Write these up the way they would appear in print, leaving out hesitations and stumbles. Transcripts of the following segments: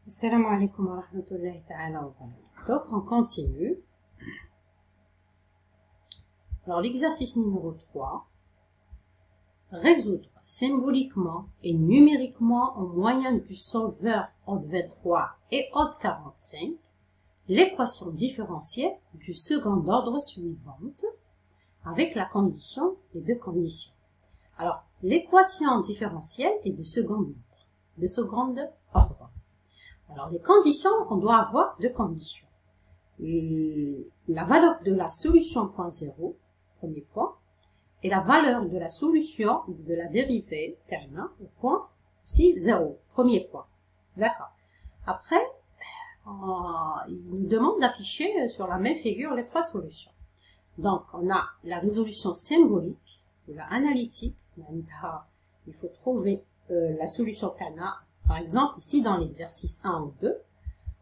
Assalamu alaikum wa rahmatullahi ta'ala wa barakatuh. On continue. Alors, l'exercice numéro 3. Résoudre symboliquement et numériquement au moyen du solveur ODE 23 et ODE 45 l'équation différentielle du second ordre suivante avec la condition et deux conditions. Alors, l'équation différentielle est de second ordre. Alors, les conditions, on doit avoir deux conditions. La valeur de la solution point 0, premier point, et la valeur de la solution de la dérivée terminale au point aussi 0, premier point. D'accord. Après, il nous demande d'afficher sur la même figure les trois solutions. Donc, on a la résolution symbolique ou la analytique. Il faut trouver la solution terminale. Par exemple, ici, dans l'exercice 1 ou 2,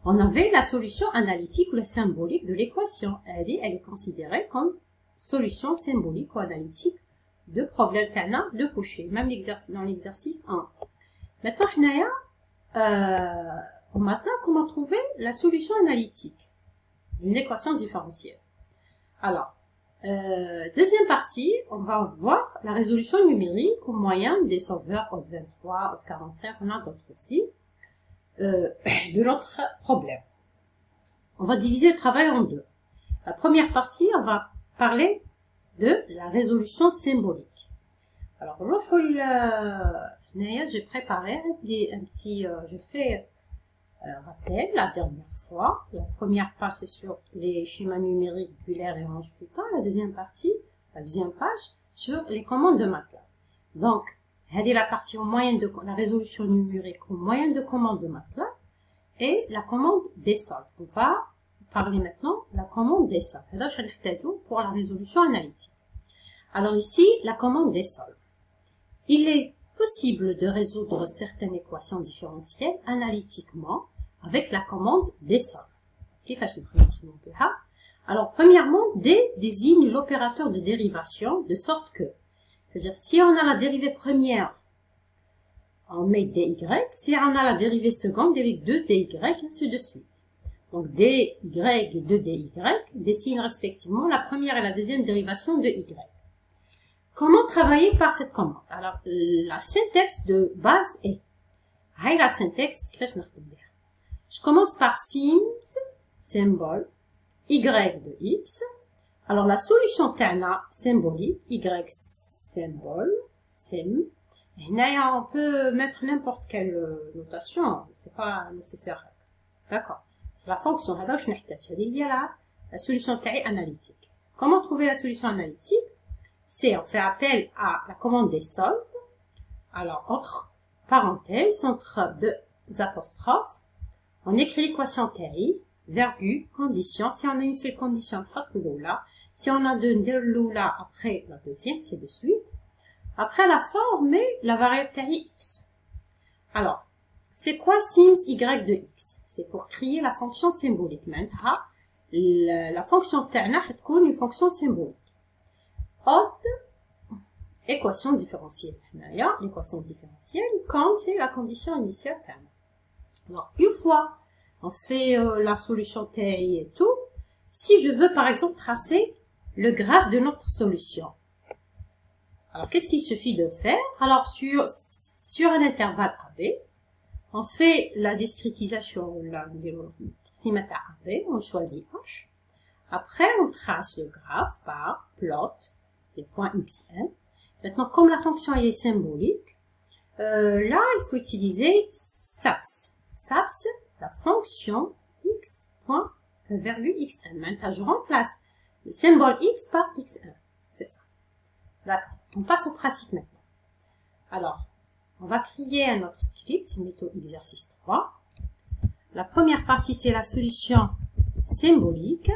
on avait la solution analytique ou la symbolique de l'équation. Elle est considérée comme solution symbolique ou analytique de problème terminal de Cauchy, même dans l'exercice 1. Maintenant, maintenant, comment trouver la solution analytique d'une équation différentielle? Alors, deuxième partie, on va voir la résolution numérique au moyen des solveurs ODE 23, ODE 45, on a d'autres aussi, de notre problème. On va diviser le travail en deux. La première partie, on va parler de la résolution symbolique. Alors, j'ai préparé un petit, je fais rappel la dernière fois. La première page, c'est sur les schémas numériques oculaires et en scrutin. La deuxième partie, la deuxième page, sur les commandes de MATLAB. Donc, elle est la partie au moyen de la résolution numérique au moyen de commande de MATLAB et la commande des solves. On va parler maintenant de la commande des solves. Pour la résolution analytique. Alors ici, la commande des solves. Il est possible de résoudre certaines équations différentielles analytiquement avec la commande des solves. Alors, premièrement, D désigne l'opérateur de dérivation de sorte que, c'est-à-dire si on a la dérivée première, on met dy, si on a la dérivée seconde, dérive 2dy, ainsi de suite. Donc, dy et 2dy dessinent respectivement la première et la deuxième dérivation de y. Comment travailler par cette commande? Alors, la syntaxe de base est, la syntaxe, je commence par sims, symbole, y de x. Alors, la solution terna symbolique, y symbole, sim. Et là, on peut mettre n'importe quelle notation, c'est pas nécessaire. D'accord. C'est la fonction, la solution analytique. Comment trouver la solution analytique? C'est, on fait appel à la commande des solves. Alors, entre parenthèses, entre deux apostrophes, on écrit l'équation TI, virgule, condition. Si on a une seule condition, là. Si on a deux, là après la deuxième, c'est de suite. Après, à la fin, on met la variable TI x. Alors, c'est quoi sims y de x? C'est pour créer la fonction symbolique. Maintenant, la fonction terna est une fonction symbolique. ODE, équation différentielle. L'équation différentielle quand c'est la condition initiale terme. Alors, une fois on fait la solution TI et tout, si je veux par exemple tracer le graphe de notre solution. Alors, qu'est-ce qu'il suffit de faire? Alors, sur un intervalle AB, on fait la discrétisation, l'approximation AB, on choisit H. Après, on trace le graphe par plot des points xn. Maintenant, comme la fonction est symbolique, là, il faut utiliser SAPS. SAPS, la fonction x, point, virgule xn. Maintenant, je remplace le symbole x par xn. C'est ça. D'accord. On passe aux pratiques maintenant. Alors, on va créer un autre script, c'est plutôt exercice 3. La première partie, c'est la solution symbolique.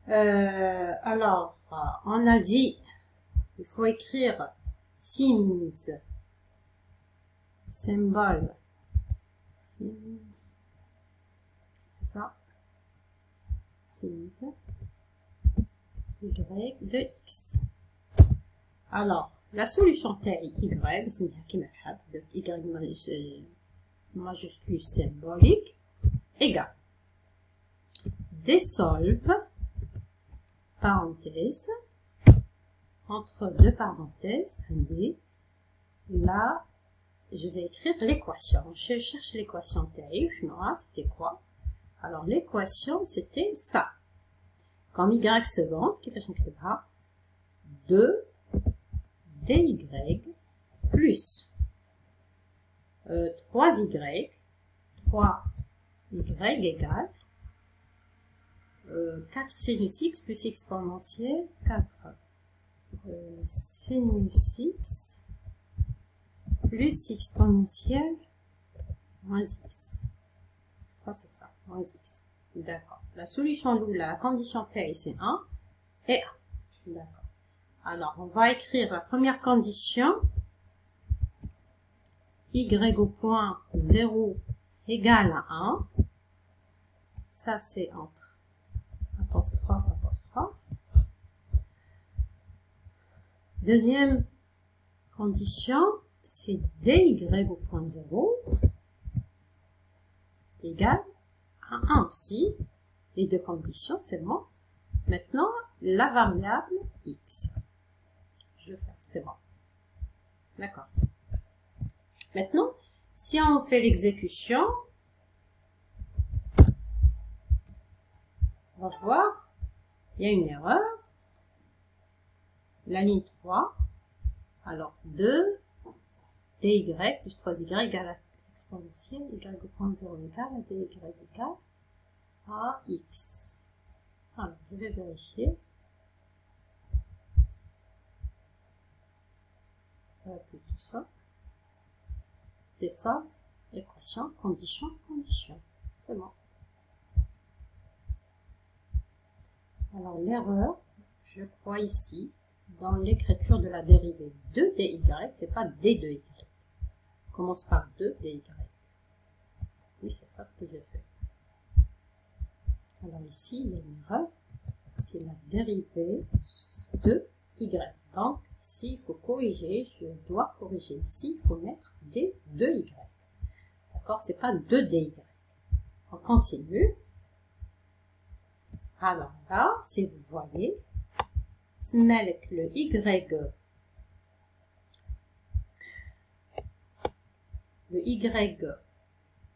Alors, on a dit, il faut écrire sims, symbole, c'est ça, sims, y de x. Alors, la solution TI Y, c'est bien qui Y majuscule symbolique, égale désolve, parenthèse, entre deux parenthèses, là, je vais écrire l'équation. Je cherche l'équation TI, c'était quoi? Alors, l'équation, c'était ça. Comme y seconde, qui fait chaque 2 dy plus 3y égale 4 sinus x plus exponentielle 4 sinus x plus exponentielle moins x. Je crois que c'est ça, moins x. D'accord. La solution Lula, la condition TI, c'est 1 et 1. D'accord. Alors, on va écrire la première condition. Y au point 0 égale à 1. Ça, c'est entre apostrophe, apostrophe. Deuxième condition, c'est dy au point 0 égale à 1 aussi. Les deux conditions, c'est bon. Maintenant, la variable x. Je fais, c'est bon. D'accord. Maintenant, si on fait l'exécution, on va voir, il y a une erreur. La ligne 3, alors 2 dy plus 3y égale à exponentielle, y au point 0 égale à dy égale à x. Alors, je vais vérifier. Tout ça. Désolve, équation, condition, condition. C'est bon. Alors, l'erreur, je crois ici, dans l'écriture de la dérivée de dy, c'est pas d de y. On commence par 2 dy. Oui, c'est ça ce que j'ai fait. Alors ici, il y a une erreur. C'est la dérivée de y. Donc, ici, il faut corriger. Je dois corriger ici. Il faut mettre d de y. D'accord? C'est pas 2 dy. On continue. Alors là, si vous voyez, avec le y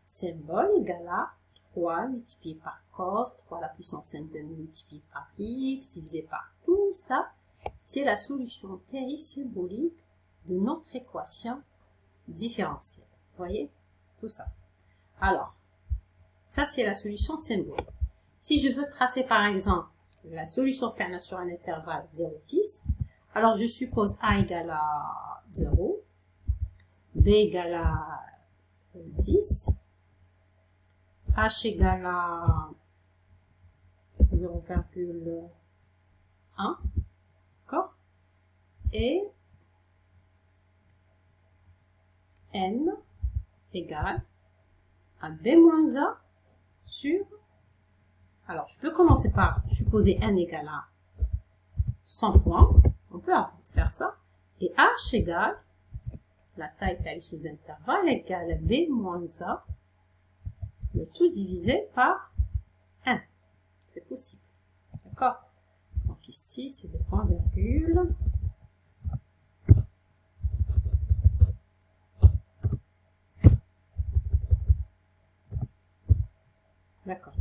symbole égale à 3 multiplié par cos, 3 à la puissance n2 multiplié par x, divisé par tout ça, c'est la solution TI symbolique de notre équation différentielle. Vous voyez? Tout ça. Alors, ça c'est la solution symbolique. Si je veux tracer par exemple la solution plane sur un intervalle 0,10, alors je suppose A égale à 0, B égale à 10, H égale à 0,1, d'accord? Et N égale à B moins A sur... Alors, je peux commencer par supposer N égale à 100 points. On peut faire ça. Et H égale, la taille taille sous intervalle, égale à B moins A, le tout divisé par N. C'est possible. D'accord? Donc ici, c'est des points virgules. D'accord.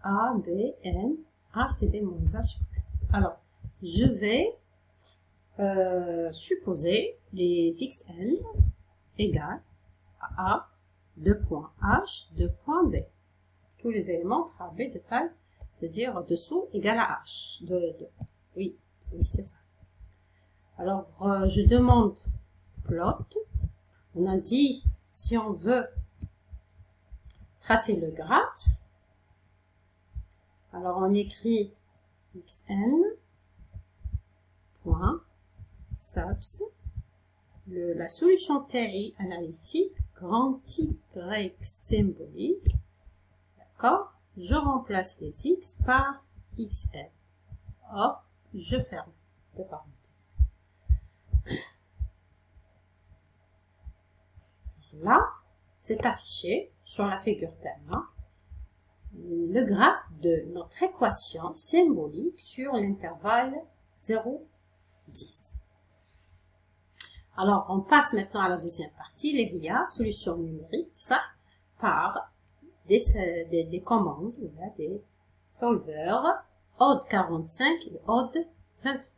A, B, N, A, c'est B moins A sur N. Alors, je vais supposer les xn égale à A, 2 points H, 2 points B. Tous les éléments entre A, B de taille, c'est-à-dire dessous égale à H. Oui, c'est ça. Alors, je demande plot. On a dit, si on veut tracer le graphe, alors on écrit xn point subs la solution TI analytique grand Y symbolique, d'accord? Je remplace les x par xn. Or, je ferme les parenthèses. Là, c'est affiché sur la figure terme le graphe de notre équation symbolique sur l'intervalle 0,10. Alors, on passe maintenant à la deuxième partie, les RIA, solution numérique, ça, par des commandes, des solveurs, ODE 45 et ODE 23.